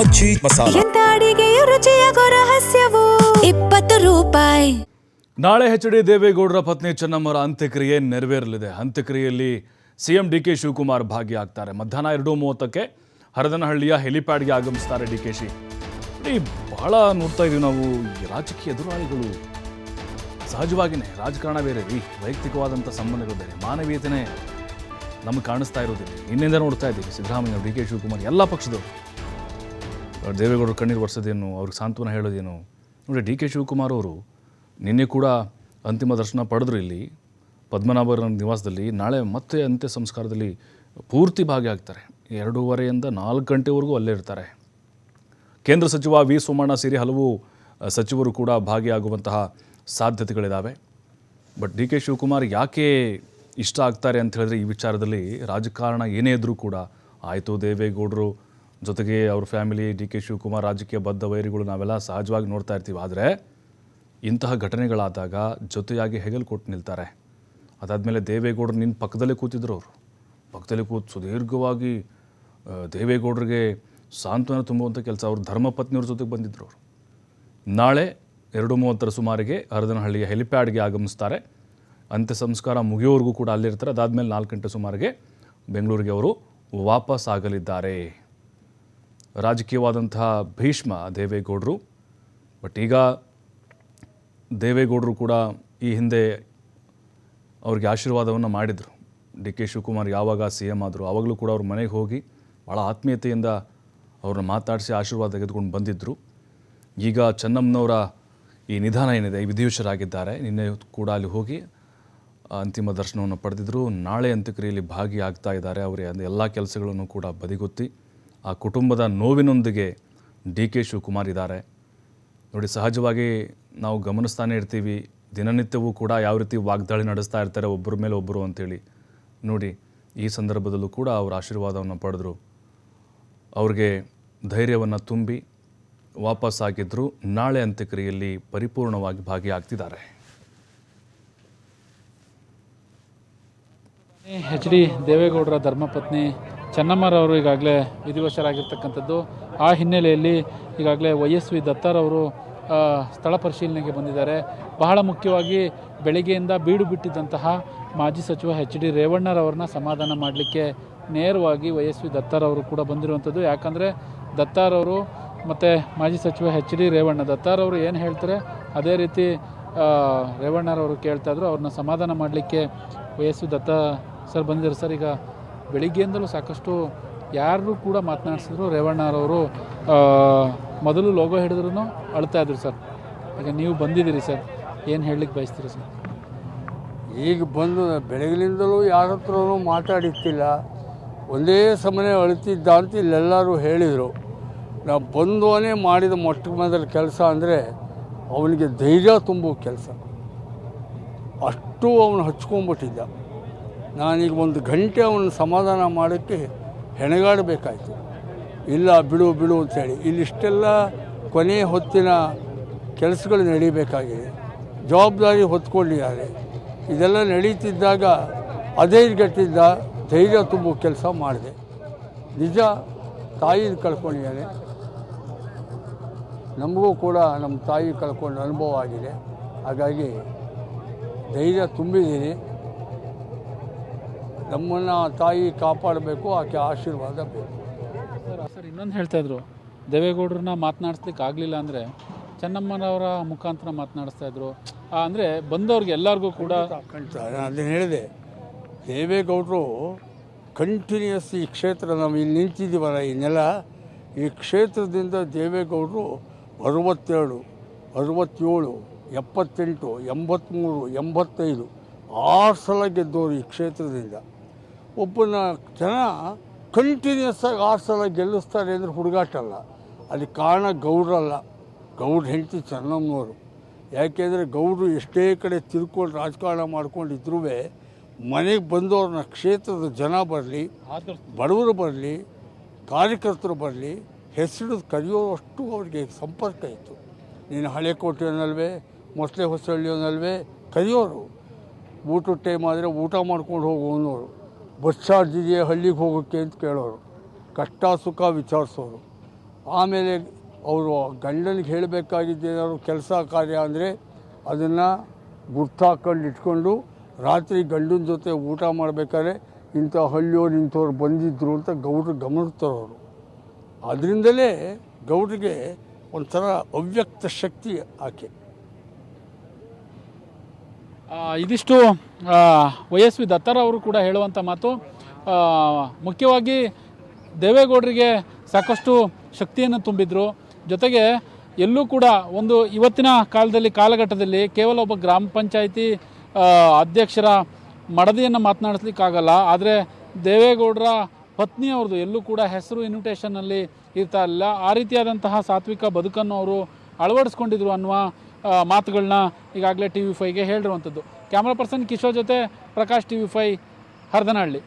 ಮಜ್ಜಿ ಮಸಾಲ. ಎಂತ ಅಡಿಗೆಯ ರುಚಿಯಾಗೋ ರಹಸ್ಯವು 20 ರೂಪಾಯಿ. ನಾಳೆ ಎಚ್.ಡಿ. ದೇವೇಗೌಡರ ಪತ್ನಿ ಚೆನ್ನಮ್ಮರ ಅಂತ್ಯಕ್ರಿಯೆ ನೆರವೇರಲಿದೆ. ಅಂತ್ಯಕ್ರಿಯೆಯಲ್ಲಿ ಸಿಎಂ ಡಿ.ಕೆ. ಶಿವಕುಮಾರ್ ಭಾಗಿಯಾಗ್ತಾರೆ. ಮಧ್ಯಾಹ್ನ 2:30ಕ್ಕೆ ಹರದನಹಳ್ಳಿಯ ಹೆಲಿಪ್ಯಾಡ್ಗೆ ಆಗಮಿಸ್ತಾರೆ ಡಿ.ಕೆ.ಶಿ. ಬಹಳ ನೋಡ್ತಾ ಇದೀವಿ ನಾವು, ರಾಜಕೀಯ ಎದುರಾಳಿಗಳು ಸಹಜವಾಗಿಯೇ, ರಾಜಕಾರಣ ಬೇರೆ ರೀ, ವೈಯಕ್ತಿಕವಾದಂಥ ಸಂಬಂಧಗಳು ಬೇರೆ, ಮಾನವೀಯತೆನೇ ನಮಗೆ ಕಾಣಿಸ್ತಾ ಇರೋದಿಲ್ಲ. ಇನ್ನಿಂದ ನೋಡ್ತಾ ಇದ್ದೀವಿ ಸಿದ್ದರಾಮಯ್ಯ, ಡಿ.ಕೆ. ಶಿವಕುಮಾರ್, ಎಲ್ಲ ಪಕ್ಷದವರು ದೇವೇಗೌಡರು ಕಣ್ಣೀರು ಒರೆಸೋದೇನು, ಅವ್ರಿಗೆ ಸಾಂತ್ವನ ಹೇಳೋದೇನು. ನೋಡಿ, ಡಿ.ಕೆ. ಶಿವಕುಮಾರ್ ಅವರು ನಿನ್ನೆ ಕೂಡ ಅಂತಿಮ ದರ್ಶನ ಪಡೆದ್ರು ಇಲ್ಲಿ ಪದ್ಮನಾಭರ ನಿವಾಸದಲ್ಲಿ. ನಾಳೆ ಮತ್ತೆ ಅಂತ್ಯ ಸಂಸ್ಕಾರದಲ್ಲಿ ಪೂರ್ತಿ ಭಾಗಿಯಾಗ್ತಾರೆ. 2:30ಯಿಂದ 4 ಗಂಟೆವರೆಗೂ ಅಲ್ಲೇ ಇರ್ತಾರೆ. ಕೇಂದ್ರ ಸಚಿವ ವಿ ಸೋಮಣ್ಣ ಸೇರಿ ಹಲವು ಸಚಿವರು ಕೂಡ ಭಾಗಿಯಾಗುವಂತಹ ಸಾಧ್ಯತೆಗಳಿದ್ದಾವೆ. ಬಟ್ ಡಿ.ಕೆ. ಶಿವಕುಮಾರ್ ಯಾಕೆ ಇಷ್ಟ ಆಗ್ತಾರೆ ಅಂತ ಹೇಳಿದ್ರೆ, ಈ ವಿಚಾರದಲ್ಲಿ ರಾಜಕಾರಣ ಏನೇ ಇದ್ದರೂ ಕೂಡ ಆಯಿತು, ದೇವೇಗೌಡರು ಜೊತೆಗೆ ಅವ್ರ ಫ್ಯಾಮಿಲಿ, ಡಿ.ಕೆ. ಶಿವಕುಮಾರ್ ರಾಜಕೀಯ ಬದ್ಧ ವೈರಿಗಳು ನಾವೆಲ್ಲ ಸಹಜವಾಗಿ ನೋಡ್ತಾ ಇರ್ತೀವಿ. ಆದರೆ ಇಂತಹ ಘಟನೆಗಳಾದಾಗ ಜೊತೆಯಾಗಿ ಹೆಗಲು ಕೊಟ್ಟು ನಿಲ್ತಾರೆ. ಅದಾದಮೇಲೆ ದೇವೇಗೌಡರು ನಿನ್ನ ಪಕ್ಕದಲ್ಲೇ ಕೂತಿದ್ರು. ಅವರು ಪಕ್ಕದಲ್ಲೇ ಕೂತು ಸುದೀರ್ಘವಾಗಿ ದೇವೇಗೌಡರಿಗೆ ಸಾಂತ್ವನ ತುಂಬುವಂಥ ಕೆಲಸ, ಅವ್ರ ಧರ್ಮಪತ್ನಿಯವ್ರ ಜೊತೆಗೆ ಬಂದಿದ್ದರು. ಅವರು ನಾಳೆ 2:30 ಸುಮಾರಿಗೆ ಹರದನಹಳ್ಳಿಯ ಹೆಲಿಪ್ಯಾಡ್ಗೆ ಆಗಮಿಸ್ತಾರೆ. ಅಂತ್ಯ ಸಂಸ್ಕಾರ ಮುಗಿಯೋವರೆಗೂ ಕೂಡ ಅಲ್ಲಿರ್ತಾರೆ. ಅದಾದಮೇಲೆ 4 ಗಂಟೆ ಸುಮಾರಿಗೆ ಬೆಂಗಳೂರಿಗೆ ಅವರು ವಾಪಸ್ ಆಗಲಿದ್ದಾರೆ. ರಾಜಕೀಯವಾದಂತಹ ಭೀಷ್ಮ ದೇವೇಗೌಡರು. ಬಟ್ ಈಗ ದೇವೇಗೌಡರು ಕೂಡ ಈ ಹಿಂದೆ ಅವ್ರಿಗೆ ಆಶೀರ್ವಾದವನ್ನು ಮಾಡಿದರು. ಡಿ.ಕೆ. ಶಿವಕುಮಾರ್ ಯಾವಾಗ CM ಆದರು ಆವಾಗಲೂ ಕೂಡ ಅವ್ರ ಮನೆಗೆ ಹೋಗಿ ಭಾಳ ಆತ್ಮೀಯತೆಯಿಂದ ಅವ್ರನ್ನ ಮಾತಾಡಿಸಿ ಆಶೀರ್ವಾದ ತೆಗೆದುಕೊಂಡು ಬಂದಿದ್ದರು. ಈಗ ಚೆನ್ನಮ್ಮನವರ ಈ ನಿಧಾನ ಏನಿದೆ, ಈ ವಿಧಿವಶರಾಗಿದ್ದಾರೆ. ನಿನ್ನೆ ಕೂಡ ಅಲ್ಲಿ ಹೋಗಿ ಅಂತಿಮ ದರ್ಶನವನ್ನು ಪಡೆದಿದ್ದರು. ನಾಳೆ ಅಂತ್ಯಕ್ರಿಯೆಯಲ್ಲಿ ಭಾಗಿಯಾಗ್ತಾ ಇದ್ದಾರೆ. ಅವರ ಎಲ್ಲ ಕೆಲಸಗಳನ್ನು ಕೂಡ ಬದಿಗೊತ್ತಿ ಆ ಕುಟುಂಬದ ನೋವಿನೊಂದಿಗೆ ಡಿ.ಕೆ. ಶಿವಕುಮಾರ್ ಇದ್ದಾರೆ. ನೋಡಿ, ಸಹಜವಾಗಿ ನಾವು ಗಮನಿಸ್ತಾನೆ ಇರ್ತೀವಿ, ದಿನನಿತ್ಯವೂ ಕೂಡ ಯಾವ ರೀತಿ ವಾಗ್ದಾಳಿ ನಡೆಸ್ತಾ ಇರ್ತಾರೆ ಒಬ್ಬರ ಮೇಲೆ ಒಬ್ಬರು ಅಂತೇಳಿ. ನೋಡಿ, ಈ ಸಂದರ್ಭದಲ್ಲೂ ಕೂಡ ಅವರ ಆಶೀರ್ವಾದವನ್ನು ಪಡೆದರು. ಅವ್ರಿಗೆ ಧೈರ್ಯವನ್ನು ತುಂಬಿ ವಾಪಸ್ಸಾಗಿದ್ದರು. ನಾಳೆ ಅಂತ್ಯಕ್ರಿಯೆಯಲ್ಲಿ ಪರಿಪೂರ್ಣವಾಗಿ ಭಾಗಿಯಾಗ್ತಿದ್ದಾರೆ. ಎಚ್.ಡಿ. ದೇವೇಗೌಡರ ಧರ್ಮಪತ್ನಿ ಚೆನ್ನಮ್ಮರವರು ಈಗಾಗಲೇ ವಿಧಿವಶರಾಗಿರ್ತಕ್ಕಂಥದ್ದು. ಆ ಹಿನ್ನೆಲೆಯಲ್ಲಿ ಈಗಾಗಲೇ YSV ದತ್ತಾರವರು ಸ್ಥಳ ಪರಿಶೀಲನೆಗೆ ಬಂದಿದ್ದಾರೆ. ಬಹಳ ಮುಖ್ಯವಾಗಿ ಬೆಳಗ್ಗೆಯಿಂದ ಬೀಡು ಬಿಟ್ಟಿದ್ದಂತಹ ಮಾಜಿ ಸಚಿವ ಎಚ್.ಡಿ. ರೇವಣ್ಣರವ್ರನ್ನ ಸಮಾಧಾನ ಮಾಡಲಿಕ್ಕೆ ನೇರವಾಗಿ YSV ದತ್ತಾರವರು ಕೂಡ ಬಂದಿರುವಂಥದ್ದು. ಯಾಕಂದರೆ ದತ್ತಾರವರು ಮತ್ತು ಮಾಜಿ ಸಚಿವ ಎಚ್.ಡಿ. ರೇವಣ್ಣ, ದತ್ತಾರವರು ಏನು ಹೇಳ್ತಾರೆ ಅದೇ ರೀತಿ ರೇವಣ್ಣರವರು ಕೇಳ್ತಾಯಿದ್ರು. ಅವ್ರನ್ನ ಸಮಾಧಾನ ಮಾಡಲಿಕ್ಕೆ YSV ದತ್ತಾ ಸರ್ ಬಂದಿದ್ದಾರೆ. ಸರ್, ಈಗ ಬೆಳಿಗ್ಗೆಯಿಂದಲೂ ಸಾಕಷ್ಟು ಯಾರು ಕೂಡ ಮಾತನಾಡಿಸಿದ್ರು. ರೇವಣ್ಣರವರು ಮೊದಲು ಲೋಗೋ ಹಿಡಿದ್ರೂ ಅಳ್ತಾ ಇದ್ರು ಸರ್. ಈಗ ನೀವು ಬಂದಿದ್ದೀರಿ ಸರ್, ಏನು ಹೇಳಲಿಕ್ಕೆ ಬಯಸ್ತೀರಿ ಸರ್? ಈಗ ಬಂದು ಬೆಳಗಿನಿಂದಲೂ ಯಾರ ಹತ್ರನೂ ಮಾತಾಡಿತ್ತಿಲ್ಲ, ಒಂದೇ ಸಮನೆ ಅಳ್ತಿದ್ದ ಅಂತ ಇಲ್ಲೆಲ್ಲರೂ ಹೇಳಿದರು. ನಾವು ಬಂದವನೇ ಮಾಡಿದ ಮೊಟ್ಟ ಮೊದಲ ಕೆಲಸ ಅಂದರೆ ಅವನಿಗೆ ಧೈರ್ಯ ತುಂಬೋ ಕೆಲಸ. ಅಷ್ಟು ಅವನು ಹಚ್ಕೊಂಡ್ಬಿಟ್ಟಿದ್ದ. ನಾನೀಗ 1 ಗಂಟೆ ಅವನ ಸಮಾಧಾನ ಮಾಡೋಕ್ಕೆ ಹೆಣಗಾಡಬೇಕಾಯ್ತು. ಇಲ್ಲ ಬಿಡು ಬಿಡು ಅಂಥೇಳಿ. ಇಲ್ಲಿಷ್ಟೆಲ್ಲ ಕೊನೆಯ ಹೊತ್ತಿನ ಕೆಲಸಗಳು ನಡೀಬೇಕಾಗಿದೆ, ಜವಾಬ್ದಾರಿ ಹೊತ್ಕೊಂಡಿದ್ದಾರೆ. ಇದೆಲ್ಲ ನಡೀತಿದ್ದಾಗ ಅಧೈರ್ಯಗಟ್ಟಿದ್ದ ಧೈರ್ಯ ತುಂಬೋ ಕೆಲಸ ಮಾಡಿದೆ. ನಿಜ, ತಾಯಿನ ಕಳ್ಕೊಂಡಿದ್ದಾನೆ. ನಮಗೂ ಕೂಡ ನಮ್ಮ ತಾಯಿ ಕಳ್ಕೊಂಡು ಅನುಭವ ಆಗಿದೆ. ಹಾಗಾಗಿ ಧೈರ್ಯ ತುಂಬಿದ್ದೀನಿ. ನಮ್ಮನ್ನು ತಾಯಿ ಕಾಪಾಡಬೇಕು, ಆಕೆ ಆಶೀರ್ವಾದ ಬೇಕು. ಸರ್, ಇನ್ನೊಂದು ಹೇಳ್ತಾಯಿದ್ರು, ದೇವೇಗೌಡರನ್ನ ಮಾತನಾಡಿಸ್ಲಿಕ್ಕೆ ಆಗಲಿಲ್ಲ ಅಂದರೆ ಚೆನ್ನಮ್ಮನವರ ಮುಖಾಂತರ ಮಾತನಾಡಿಸ್ತಾಯಿದ್ರು. ಅಂದರೆ ಬಂದವ್ರಿಗೆ ಎಲ್ಲರಿಗೂ ಕೂಡ ನಾನು ಅದನ್ನು ಹೇಳಿದೆ. ದೇವೇಗೌಡರು ಕಂಟಿನ್ಯೂಸ್ ಈ ಕ್ಷೇತ್ರ, ನಾವು ಇಲ್ಲಿ ನಿಂತಿದ್ದೀವಲ್ಲ ಈ ನೆಲ, ಈ ಕ್ಷೇತ್ರದಿಂದ ದೇವೇಗೌಡರು 62, 67, 78, 83, 85 6 ಸಲ ಗೆದ್ದವರು ಈ ಕ್ಷೇತ್ರದಿಂದ. ಒಬ್ಬನ ಜನ ಕಂಟಿನ್ಯೂಸ್ ಆಗಿ 6 ಸಲ ಗೆಲ್ಲಿಸ್ತಾರೆ ಅಂದರೆ ಹುಡುಗಾಟ ಅಲ್ಲ. ಅದಕ್ಕೆ ಕಾರಣ ಗೌಡ್ರಲ್ಲ, ಗೌಡ್ರ ಹೆಂಡತಿ ಚೆನ್ನಮ್ಮನವರು. ಯಾಕೆಂದರೆ ಗೌಡರು ಎಷ್ಟೇ ಕಡೆ ತಿರ್ಕೊಂಡು ರಾಜಕಾರಣ ಮಾಡ್ಕೊಂಡಿದ್ರೂ ಮನೆಗೆ ಬಂದವ್ರನ್ನ ಕ್ಷೇತ್ರದ ಜನ ಬರಲಿ, ಬಡವರು ಬರಲಿ, ಕಾರ್ಯಕರ್ತರು ಬರಲಿ, ಹೆಸರು ಕರೆಯೋಷ್ಟು ಅವ್ರಿಗೆ ಸಂಪರ್ಕ ಇತ್ತು. ನೀನು ಹಳೆಕೋಟೆಯನ್ನಲ್ವೇ, ಮೊಸಳೆ ಹೊಸಳ್ಳಿಯನ್ನಲ್ವೇ ಕರೆಯೋರು. ಊಟದ ಟೈಮ್ ಆದರೆ ಊಟ ಮಾಡ್ಕೊಂಡು ಹೋಗೋನವರು. ಬಸ್ ಚಾರ್ಜ್ ಇದೆಯೇ ಹಳ್ಳಿಗೆ ಹೋಗೋಕ್ಕೆ ಅಂತ ಕೇಳೋರು. ಕಷ್ಟ ಸುಖ ವಿಚಾರಿಸೋರು. ಆಮೇಲೆ ಅವರು ಗಂಡನಿಗೆ ಹೇಳಬೇಕಾಗಿದ್ದೇನಾದ್ರು ಕೆಲಸ ಕಾರ್ಯ ಅಂದರೆ ಅದನ್ನು ಗುರ್ತಾಕೊಂಡು ಇಟ್ಕೊಂಡು ರಾತ್ರಿ ಗಂಡನ ಜೊತೆ ಊಟ ಮಾಡಬೇಕಾದ್ರೆ ಇಂಥ ಹಳ್ಳಿಯವ್ರು ಇಂಥವ್ರು ಬಂದಿದ್ದರು ಅಂತ ಗೌಡ್ರು ಗಮನಿಸ್ತಾರೆ ಅವರು. ಅದರಿಂದಲೇ ಗೌಡ್ರಿಗೆ ಒಂಥರ ಅವ್ಯಕ್ತ ಶಕ್ತಿ ಆಕೆ. ಇದಿಷ್ಟು YSV ದತ್ತರವರು ಕೂಡ ಹೇಳುವಂಥ ಮಾತು. ಮುಖ್ಯವಾಗಿ ದೇವೇಗೌಡರಿಗೆ ಸಾಕಷ್ಟು ಶಕ್ತಿಯನ್ನು ತುಂಬಿದ್ರು. ಜೊತೆಗೆ ಎಲ್ಲೂ ಕೂಡ ಒಂದು ಇವತ್ತಿನ ಕಾಲಘಟ್ಟದಲ್ಲಿ ಕೇವಲ ಒಬ್ಬ ಗ್ರಾಮ ಪಂಚಾಯಿತಿ ಅಧ್ಯಕ್ಷರ ಮಡದಿಯನ್ನು ಮಾತನಾಡಿಸ್ಲಿಕ್ಕಾಗಲ್ಲ. ಆದರೆ ದೇವೇಗೌಡರ ಪತ್ನಿಯವ್ರದ್ದು ಎಲ್ಲೂ ಕೂಡ ಹೆಸರು ಇನ್ವಿಟೇಷನ್ನಲ್ಲಿ ಇರ್ತಾ ಇಲ್ಲ. ಆ ರೀತಿಯಾದಂತಹ ಸಾತ್ವಿಕ ಬದುಕನ್ನು ಅವರು ಅಳವಡಿಸ್ಕೊಂಡಿದ್ರು ಅನ್ನುವ ಮಾತುಗಳನ್ನ ಈಗಾಗಲೇ TV5ಗೆ ಹೇಳಿರುವಂಥದ್ದು. ಕ್ಯಾಮ್ರಾ ಪರ್ಸನ್ ಕಿಶೋರ್ ಜೊತೆ ಪ್ರಕಾಶ್, TV5, ಹರದನಹಳ್ಳಿ.